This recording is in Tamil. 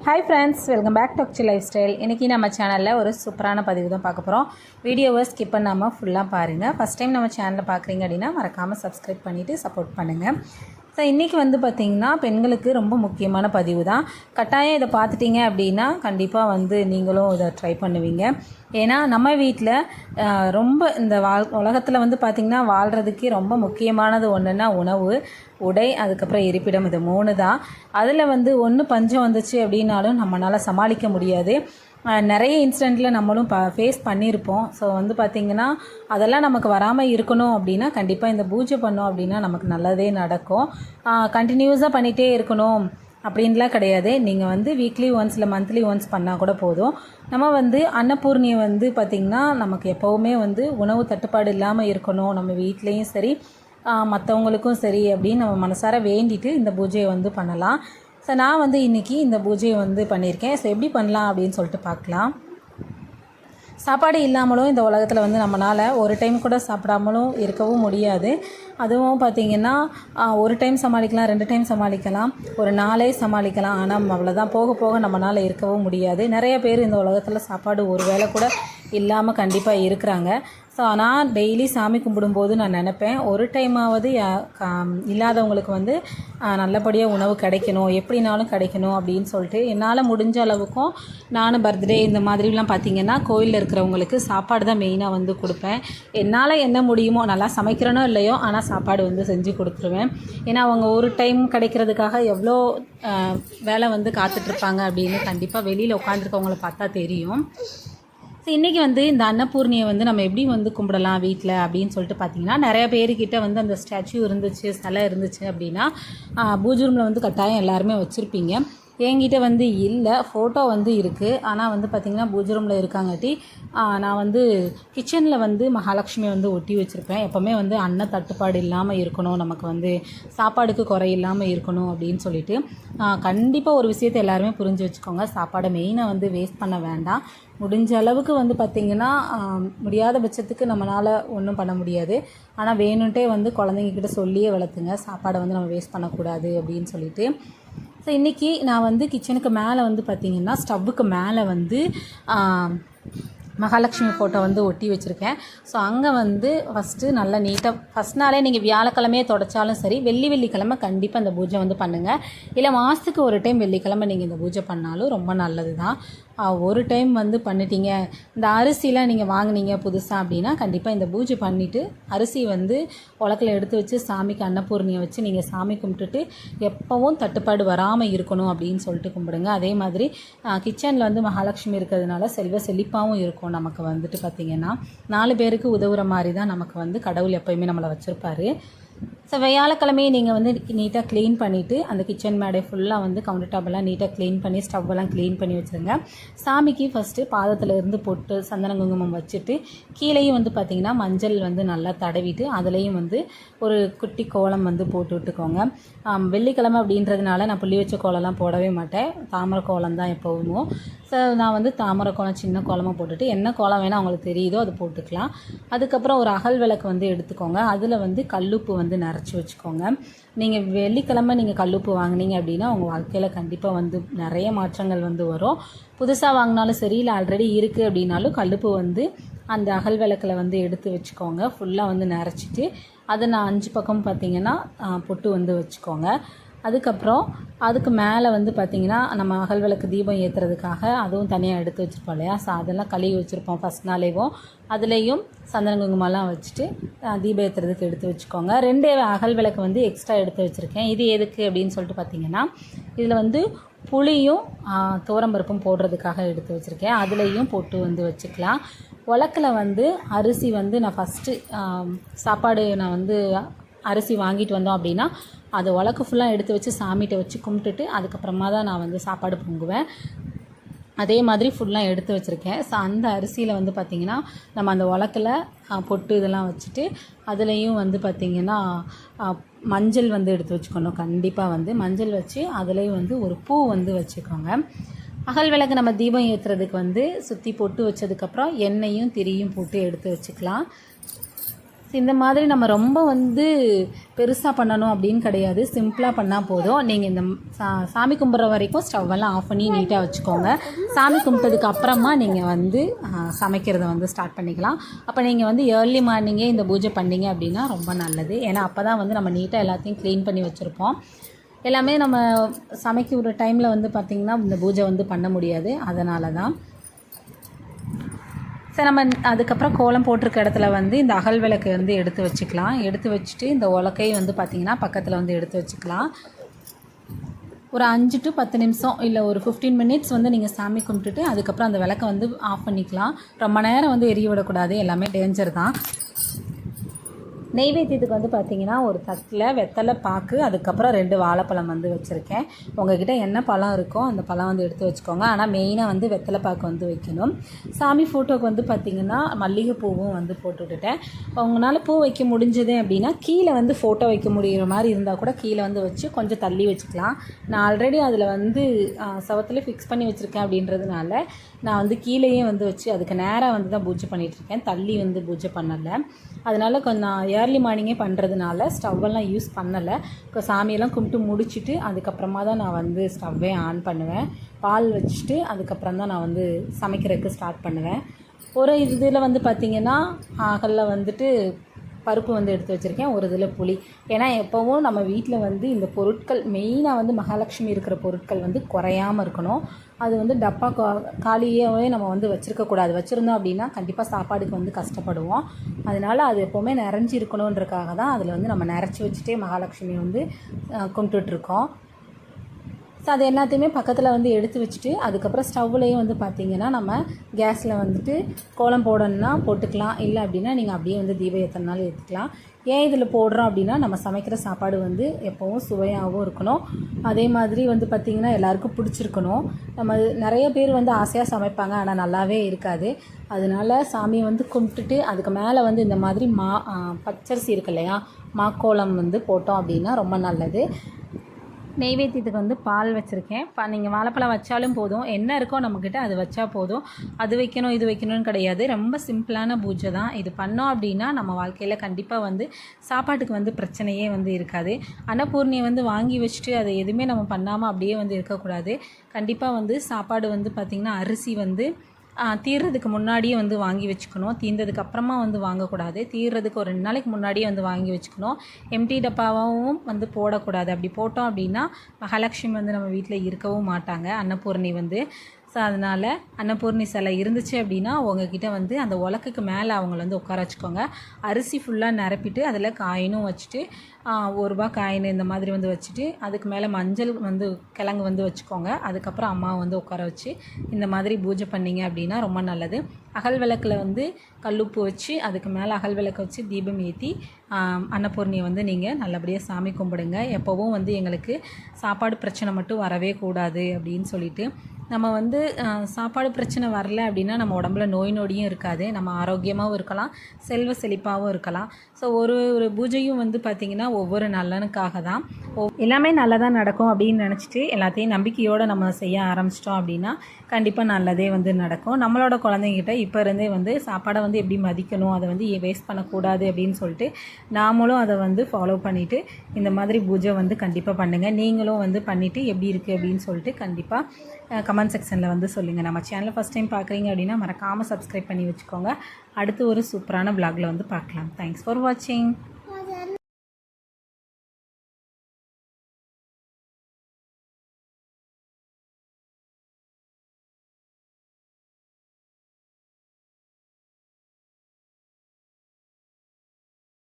Hi friends, welcome back to Akchi Lifestyle. இன்னைக்கு நம்ம சேனல்ல ஒரு சூப்பரான பதிவு தான் பார்க்க போறோம். வீடியோவை ஸ்கிப் பண்ணாம ஃபுல்லா பாருங்க. ஃபர்ஸ்ட் டைம் நம்ம சேனலை பார்க்குறீங்க அப்படினா மறக்காம Subscribe பண்ணிட்டு சப்போர்ட் பண்ணுங்க. இன்றைக்கி வந்து பார்த்திங்கன்னா பெண்களுக்கு ரொம்ப முக்கியமான பதிவு தான். கட்டாயம் இதை பார்த்துட்டிங்க அப்படின்னா கண்டிப்பாக வந்து நீங்களும் இதை ட்ரை பண்ணுவீங்க. ஏன்னா நம்ம வீட்டில் ரொம்ப இந்த உலகத்தில் வந்து பார்த்திங்கன்னா வாழ்கிறதுக்கே ரொம்ப முக்கியமானது ஒன்றுன்னா உணவு, உடை, அதுக்கப்புறம் இருப்பிடம். இது 3 தான். அதில் வந்து ஒன்று பஞ்சம் வந்துச்சு அப்படின்னாலும் நம்மளால் சமாளிக்க முடியாது. நிறைய இன்சிடெண்ட்டில் நம்மளும் ஃபேஸ் பண்ணியிருப்போம். ஸோ வந்து பார்த்திங்கன்னா அதெல்லாம் நமக்கு வராமல் இருக்கணும் அப்படின்னா கண்டிப்பாக இந்த பூஜை பண்ணோம் அப்படின்னா நமக்கு நல்லதே நடக்கும். கண்டினியூஸாக பண்ணிகிட்டே இருக்கணும் அப்படின்லாம் கிடையாது. நீங்கள் வந்து வீக்லி ஒன்ஸ் இல்லை மந்த்லி ஒன்ஸ் பண்ணால் கூட போதும். நம்ம வந்து அன்னபூர்ணியை வந்து பார்த்திங்கன்னா நமக்கு எப்போவுமே வந்து உணவு தட்டுப்பாடு இல்லாமல் இருக்கணும், நம்ம வீட்லேயும் சரி மற்றவங்களுக்கும் சரி அப்படின்னு நம்ம மனசார வேண்டிட்டு இந்த பூஜையை வந்து பண்ணலாம். ஸோ நான் வந்து இன்றைக்கி இந்த பூஜையை வந்து பண்ணியிருக்கேன். ஸோ எப்படி பண்ணலாம் அப்படின்னு சொல்லிட்டு பார்க்கலாம். சாப்பாடு இல்லாமலும் இந்த உலகத்தில் வந்து நம்மளால் ஒரு டைம் கூட சாப்பிடாமலும் இருக்கவும் முடியாது. அதுவும் பார்த்திங்கன்னா ஒரு டைம் சமாளிக்கலாம், 2 டைம் சமாளிக்கலாம், ஒரு நாளே சமாளிக்கலாம். ஆனால் அவ்வளோதான், போக போக நம்மளால் இருக்கவும் முடியாது. நிறைய பேர் இந்த உலகத்தில் சாப்பாடு ஒரு வேளை கூட இல்லாமல் கண்டிப்பாக இருக்கிறாங்க. ஸோ நான் டெய்லி சாமி கும்பிடும்போது நான் நினப்பேன், ஒரு டைமாவது இல்லாதவங்களுக்கு வந்து நல்லபடியாக உணவு கிடைக்கணும், எப்படினாலும் கிடைக்கணும் அப்படின்னு சொல்லிட்டு என்னால் முடிஞ்ச அளவுக்கும் நானும் பர்த்டே இந்த மாதிரிலாம் பார்த்திங்கன்னா கோயிலில் இருக்கிறவங்களுக்கு சாப்பாடு தான் மெயினாக வந்து கொடுப்பேன். என்னால் என்ன முடியுமோ, நல்லா சமைக்கிறனோ இல்லையோ ஆனால் சாப்பாடு வந்து செஞ்சு கொடுத்துருவேன். ஏன்னா அவங்க ஒரு டைம் கிடைக்கிறதுக்காக எவ்வளோ வேலை வந்து காத்துட்ருப்பாங்க அப்படின்னு கண்டிப்பாக வெளியில் உட்காந்துருக்கவங்கள பார்த்தா தெரியும். ஸோ இன்றைக்கி வந்து இந்த அன்னபூர்ணியை வந்து நம்ம எப்படி வந்து கும்பிடலாம் வீட்டில் அப்படின்னு சொல்லிட்டு பார்த்திங்கன்னா, நிறைய பேர்கிட்ட வந்து அந்த ஸ்டாச்சு இருந்துச்சு, சிலை இருந்துச்சு அப்படின்னா பூஜை ரூமில் வந்து கட்டாயம் எல்லாருமே வச்சுருப்பீங்க. என்கிட்ட வந்து இல்லை, ஃபோட்டோ வந்து இருக்குது. ஆனால் வந்து பார்த்திங்கன்னா பூஜை ரூமில் இருக்காங்காட்டி நான் வந்து கிச்சனில் வந்து மகாலட்சுமி வந்து ஒட்டி வச்சுருப்பேன். எப்போவுமே வந்து அன்ன தட்டுப்பாடு இல்லாமல் இருக்கணும், நமக்கு வந்து சாப்பாடுக்கு குறை இல்லாமல் இருக்கணும் அப்படின்னு சொல்லிட்டு கண்டிப்பாக ஒரு விஷயத்தை எல்லாருமே புரிஞ்சு வச்சுக்கோங்க. சாப்பாடை மெயினாக வந்து வேஸ்ட் பண்ண வேண்டாம். முடிஞ்ச அளவுக்கு வந்து பார்த்திங்கன்னா முடியாத பட்சத்துக்கு நம்மளால் ஒன்றும் பண்ண முடியாது. ஆனால் வேணுன்ட்டே வந்து குழந்தைங்கக்கிட்ட சொல்லியே வளர்த்துங்க, சாப்பாடை வந்து நம்ம வேஸ்ட் பண்ணக்கூடாது அப்படின்னு சொல்லிட்டு. ஸோ இன்றைக்கி நான் வந்து கிச்சனுக்கு மேலே வந்து பார்த்திங்கன்னா ஸ்டவ்வுக்கு மேலே வந்து மகாலட்சுமி ஃபோட்டோ வந்து ஒட்டி வச்சுருக்கேன். ஸோ அங்கே வந்து ஃபஸ்ட்டு நல்லா நீட்டாக ஃபஸ்ட் நாளே நீங்கள் வியாழக்கிழமையே தொடச்சாலும் சரி, வெள்ளிக்கிழமை கண்டிப்பாக இந்த பூஜை வந்து பண்ணுங்கள். இல்லை மாதத்துக்கு ஒரு டைம் வெள்ளிக்கிழமை நீங்கள் இந்த பூஜை பண்ணாலும் ரொம்ப நல்லது தான். ஒரு டைம் வந்து பண்ணிட்டீங்க, இந்த அரிசிலாம் நீங்கள் வாங்கினீங்க புதுசாக அப்படின்னா கண்டிப்பாக இந்த பூஜை பண்ணிவிட்டு அரிசி வந்து உலக்கில் எடுத்து வச்சு சாமிக்கு அன்னபூர்ணியை வச்சு நீங்கள் சாமி கும்பிட்டுட்டு எப்போவும் தட்டுப்பாடு வராமல் இருக்கணும் அப்படின்னு சொல்லிட்டு கும்பிடுங்க. அதே மாதிரி கிச்சனில் வந்து மகாலட்சுமி இருக்கிறதுனால செல்வ செழிப்பாகவும் இருக்கும். நமக்கு வந்துட்டு பார்த்திங்கன்னா 4 பேருக்கு உதவுற மாதிரி தான் நமக்கு வந்து கடவுள் எப்போயுமே நம்மளை வச்சுருப்பாரு. ஸோ வியாழக்கிழமையை நீங்கள் வந்து நீட்டாக க்ளீன் பண்ணிவிட்டு அந்த கிச்சன் மேடை ஃபுல்லாக வந்து கவுண்டர் டாப்பெல்லாம் நீட்டாக க்ளீன் பண்ணி ஸ்டவ்வெல்லாம் க்ளீன் பண்ணி வச்சுருங்க. சாமிக்கு ஃபஸ்ட்டு பாதத்தில் இருந்து பொட்டு சந்தன குங்குமம் வச்சுட்டு கீழேயும் வந்து பார்த்திங்கன்னா மஞ்சள் வந்து நல்லா தடவிட்டு அதுலேயும் வந்து ஒரு குட்டி கோலம் வந்து போட்டு விட்டுக்கோங்க. வெள்ளிக்கிழமை அப்படின்றதுனால நான் புள்ளி வச்ச கோலம்லாம் போடவே மாட்டேன், தாமரை கோலம் தான் எப்போவும். ஸோ நான் வந்து தாமரை கோலம் சின்ன கோலமாக போட்டுட்டு என்ன கோலம் வேணால் அவங்களுக்கு தெரியுதோ அது போட்டுக்கலாம். அதுக்கப்புறம் ஒரு அகல் விளக்கு வந்து எடுத்துக்கோங்க. அதில் வந்து கல்லுப்பு வந்து நிறச்சி வச்சுக்கோங்க. நீங்கள் வெள்ளிக்கிழமை நீங்கள் கல்லுப்பு வாங்கினீங்க அப்படின்னா உங்கள் வாழ்க்கையில் கண்டிப்பாக வந்து நிறைய மாற்றங்கள் வந்து வரும். புதுசாக வாங்கினாலும் சரி, இல்லை ஆல்ரெடி இருக்குது அப்படின்னாலும் கல்லுப்பு வந்து அந்த அகல் விளக்கில் வந்து எடுத்து வச்சுக்கோங்க. ஃபுல்லாக வந்து நிறச்சிட்டு அதை நான் 5 பக்கம் பார்த்திங்கன்னா பொட்டு வந்து வச்சுக்கோங்க. அதுக்கப்புறம் அதுக்கு மேலே வந்து பார்த்திங்கன்னா நம்ம அகல் விளக்கு தீபம் ஏற்றுறதுக்காக அதுவும் தனியாக எடுத்து வச்சுருப்போம் இல்லையா. ஸோ அதெல்லாம் கழுவி வச்சுருப்போம் ஃபஸ்ட் நாளேவும். அதுலேயும் சந்தன குங்குமம்லாம் வச்சுட்டு தீபம் ஏற்றுறதுக்கு எடுத்து வச்சுக்கோங்க. 2 அகல் விளக்கு வந்து எக்ஸ்ட்ரா எடுத்து வச்சுருக்கேன். இது எதுக்கு அப்படின்னு சொல்லிட்டு பார்த்திங்கன்னா, இதில் வந்து புளியும் துவரம்பருப்பும் போடுறதுக்காக எடுத்து வச்சுருக்கேன். அதுலேயும் போட்டு வந்து வச்சுக்கலாம். உலக்கில் வந்து அரிசி வந்து நான் ஃபஸ்ட்டு சாப்பாடு நான் வந்து அரிசி வாங்கிட்டு வந்தோம் அப்படின்னா அது உலக்கு ஃபுல்லாக எடுத்து வச்சு சாமிகிட்ட வச்சு கும்பிட்டுட்டு அதுக்கப்புறமா தான் நான் வந்து சாப்பாடு பொங்குவேன். அதே மாதிரி ஃபுல்லாக எடுத்து வச்சுருக்கேன். ஸோ அந்த அரிசியில் வந்து பார்த்திங்கன்னா நம்ம அந்த உலக்கில் பொட்டு இதெல்லாம் வச்சுட்டு அதுலேயும் வந்து பார்த்திங்கன்னா மஞ்சள் வந்து எடுத்து வச்சுக்கணும். கண்டிப்பாக வந்து மஞ்சள் வச்சு அதுலேயும் வந்து ஒரு பூ வந்து வச்சுக்கோங்க. அகல் விளக்கு நம்ம தீபம் ஏற்றுறதுக்கு வந்து சுற்றி பொட்டு வச்சதுக்கப்புறம் எண்ணெயும் திரியும் போட்டு எடுத்து வச்சுக்கலாம். இந்த மாதிரி நம்ம ரொம்ப வந்து பெருசாக பண்ணணும் அப்படின்னு கிடையாது, சிம்பிளாக பண்ணால் போதும். நீங்கள் இந்த சாமி கும்பிட்ற வரைக்கும் ஸ்டவ்வெல்லாம் ஆஃப் பண்ணி நீட்டாக வச்சுக்கோங்க. சாமி கும்பிட்டதுக்கு அப்புறமா நீங்கள் வந்து சமைக்கிறத வந்து ஸ்டார்ட் பண்ணிக்கலாம். அப்போ நீங்கள் வந்து ஏர்லி மார்னிங்கே இந்த பூஜை பண்ணிங்க அப்படின்னா ரொம்ப நல்லது. ஏன்னா அப்போ தான் வந்து நம்ம நீட்டாக எல்லாத்தையும் க்ளீன் பண்ணி வச்சுருப்போம். எல்லாமே நம்ம சமைக்கிற டைமில் வந்து பார்த்திங்கன்னா இந்த பூஜை வந்து பண்ண முடியாது, அதனால தான். சரி, நம்ம அதுக்கப்புறம் கோலம் போட்டிருக்க இடத்துல வந்து இந்த அகல் விளக்கு வந்து எடுத்து வச்சுக்கலாம். எடுத்து வச்சுட்டு இந்த உலக்கை வந்து பார்த்திங்கன்னா பக்கத்தில் வந்து எடுத்து வச்சுக்கலாம். ஒரு 5 to 10 நிமிஷம் இல்லை ஒரு 15 மினிட்ஸ் வந்து நீங்கள் சாமி கும்பிட்டுட்டு அதுக்கப்புறம் அந்த விளக்கை வந்து ஆஃப் பண்ணிக்கலாம். ரொம்ப நேரம் வந்து எரிய விடக்கூடாது, எல்லாமே டேஞ்சர் தான். நெய்வேத்தியத்துக்கு வந்து பார்த்திங்கன்னா ஒரு தட்டில் வெத்தலை பாக்கு, அதுக்கப்புறம் 2 வாழைப்பழம் வந்து வச்சுருக்கேன். உங்கள்கிட்ட என்ன பழம் இருக்கோ அந்த பழம் வந்து எடுத்து வச்சுக்கோங்க. ஆனால் மெயினாக வந்து வெத்தலை பாக்கு வந்து வைக்கணும். சாமி ஃபோட்டோக்கு வந்து பார்த்திங்கன்னா மல்லிகைப்பூவும் வந்து போட்டு விட்டுட்டேன். உங்களால் பூ வைக்க முடிஞ்சது அப்படின்னா கீழே வந்து ஃபோட்டோ வைக்க முடிகிற மாதிரி இருந்தால் கூட கீழே வந்து வச்சு கொஞ்சம் தள்ளி வச்சுக்கலாம். நான் ஆல்ரெடி அதில் வந்து சவத்தில் ஃபிக்ஸ் பண்ணி வச்சுருக்கேன் அப்படின்றதுனால நான் வந்து கீழேயே வந்து வச்சு அதுக்கு நேராக வந்து தான் பூஜை பண்ணிகிட்ருக்கேன், தள்ளி வந்து பூஜை பண்ணலை. அதனால் கொஞ்சம் நான் ஏர்லி மார்னிங்கே பண்ணுறதுனால ஸ்டவ்வெல்லாம் யூஸ் பண்ணலை. இப்போ சாமியெல்லாம் கும்பிட்டு முடிச்சுட்டு அதுக்கப்புறமா தான் நான் வந்து ஸ்டவ்வே ஆன் பண்ணுவேன். பால் வச்சுட்டு அதுக்கப்புறம் தான் நான் வந்து சமைக்கிறதுக்கு ஸ்டார்ட் பண்ணுவேன். ஒரு இதில் வந்து பார்த்திங்கன்னா அகலில் வந்துட்டு பருப்பு வந்து எடுத்து வச்சுருக்கேன், ஒரு இதில் புளி. ஏன்னா எப்போவும் நம்ம வீட்டில் வந்து இந்த பொருட்கள் மெயினாக வந்து மகாலட்சுமி இருக்கிற பொருட்கள் வந்து குறையாமல் இருக்கணும். அது வந்து டப்பா காலியாகவே நம்ம வந்து வச்சுருக்கக்கூடாது. வச்சுருந்தோம் அப்படின்னா கண்டிப்பாக சாப்பாடுக்கு வந்து கஷ்டப்படுவோம். அதனால் அது எப்போவுமே நிறைஞ்சி இருக்கணுன்றக்காக தான் அதில் வந்து நம்ம நிறச்சி வச்சுட்டே மகாலட்சுமி வந்து கும்பிட்டுட்ருக்கோம். ஸோ அது எல்லாத்தையுமே பக்கத்தில் வந்து எடுத்து வச்சுட்டு அதுக்கப்புறம் ஸ்டவ்லேயும் வந்து பார்த்திங்கன்னா நம்ம கேஸில் வந்துட்டு கோலம் போடணுன்னா போட்டுக்கலாம், இல்லை அப்படின்னா நீங்கள் அப்படியே வந்து தீபம் எத்தனைனாலும் ஏற்றிக்கலாம். ஏன் இதில் போடுறோம் அப்படின்னா நம்ம சமைக்கிற சாப்பாடு வந்து எப்போவும் சுவையாகவும் இருக்கணும், அதே மாதிரி வந்து பார்த்திங்கன்னா எல்லாேருக்கும் பிடிச்சிருக்கணும். நம்ம நிறைய பேர் வந்து ஆசையாக சமைப்பாங்க, ஆனால் நல்லாவே இருக்காது. அதனால சாமியை வந்து கும்பிட்டுட்டு அதுக்கு மேலே வந்து இந்த மாதிரி பச்சரிசி இருக்கு இல்லையா, மாக்கோலம் வந்து போட்டோம் அப்படின்னா ரொம்ப நல்லது. நெய்வேத்தியத்துக்கு வந்து பால் வச்சுருக்கேன். நீங்கள் வாழைப்பழம் வச்சாலும் போதும், என்ன இருக்கோ நம்மக்கிட்ட அது வச்சா போதும். அது வைக்கணும் இது வைக்கணும்னு கிடையாது, ரொம்ப சிம்பிளான பூஜை தான். இது பண்ணோம் அப்படின்னா நம்ம வாழ்க்கையில் கண்டிப்பாக வந்து சாப்பாட்டுக்கு வந்து பிரச்சனையே வந்து இருக்காது. அன்னபூர்ணியை வந்து வாங்கி வச்சுட்டு அதை எதுவுமே நம்ம பண்ணாமல் அப்படியே வந்து இருக்கக்கூடாது. கண்டிப்பாக வந்து சாப்பாடு வந்து பார்த்திங்கன்னா அரிசி வந்து தீர்றதுக்கு முன்னாடியே வந்து வாங்கி வச்சுக்கணும். தீர்ந்ததுக்கு அப்புறமா வந்து வாங்கக்கூடாது. தீர்றதுக்கு ஒரு 2 நாளைக்கு முன்னாடியே வந்து வாங்கி வச்சுக்கணும். எம்டி டப்பாவும் வந்து போடக்கூடாது. அப்படி போட்டோம் அப்படின்னா மகாலட்சுமி வந்து நம்ம வீட்டில் இருக்கவும் மாட்டாங்க, அன்னபூர்ணி வந்து. ஸோ அதனால் அன்னபூர்ணி சிலை இருந்துச்சு அப்படின்னா உங்ககிட்ட வந்து அந்த உலக்குக்கு மேலே அவங்கள வந்து உட்கார வச்சுக்கோங்க. அரிசி ஃபுல்லாக நிரப்பிட்டு அதில் காயினும் வச்சுட்டு 1 ரூபா காயின் இந்த மாதிரி வந்து வச்சுட்டு அதுக்கு மேலே மஞ்சள் வந்து கிழங்கு வந்து வச்சுக்கோங்க. அதுக்கப்புறம் அம்மாவை வந்து உட்கார வச்சு இந்த மாதிரி பூஜை பண்ணிங்க அப்படின்னா ரொம்ப நல்லது. அகல் விளக்கில் வந்து கல்லுப்பு வச்சு அதுக்கு மேலே அகல் விளக்கை வச்சு தீபம் ஏற்றி அன்னபூர்ணியை வந்து நீங்கள் நல்லபடியாக சாமி கும்பிடுங்க. எப்போவும் வந்து எங்களுக்கு சாப்பாடு பிரச்சனை மட்டும் வரவே கூடாது அப்படின்னு சொல்லிட்டு நம்ம வந்து சாப்பாடு பிரச்சனை வரல அப்படின்னா நம்ம உடம்புல நோய் நொடியும் இருக்காது, நம்ம ஆரோக்கியமாகவும் இருக்கலாம், செல்வ செழிப்பாகவும் இருக்கலாம். ஸோ ஒரு பூஜையும் வந்து பார்த்திங்கன்னா ஒவ்வொரு நல்லனுக்காக தான், எல்லாமே நல்லதாக நடக்கும் அப்படின்னு நினச்சிட்டு எல்லாத்தையும் நம்பிக்கையோடு நம்ம செய்ய ஆரம்பிச்சிட்டோம் அப்படின்னா கண்டிப்பாக நல்லதே வந்து நடக்கும். நம்மளோட குழந்தைங்கிட்ட இப்போ இருந்தே வந்து சாப்பாடை வந்து எப்படி மதிக்கணும், அதை வந்து வேஸ்ட் பண்ணக்கூடாது அப்படின்னு சொல்லிட்டு நாமளும் அதை வந்து ஃபாலோ பண்ணிவிட்டு இந்த மாதிரி பூஜை வந்து கண்டிப்பாக பண்ணுங்கள். நீங்களும் வந்து பண்ணிவிட்டு எப்படி இருக்குது அப்படின்னு சொல்லிட்டு கண்டிப்பாக கமெண்ட் செக்ஷனில் வந்து சொல்லுங்கள். நம்ம சேனலை ஃபஸ்ட் டைம் பார்க்குறீங்க அப்படின்னா மறக்காமல் சப்ஸ்கிரைப் பண்ணி வச்சுக்கோங்க. அடுத்து ஒரு சூப்பரான vlogல வந்து பார்க்கலாம். தேங்க்ஸ் ஃபார் வாட்சிங்.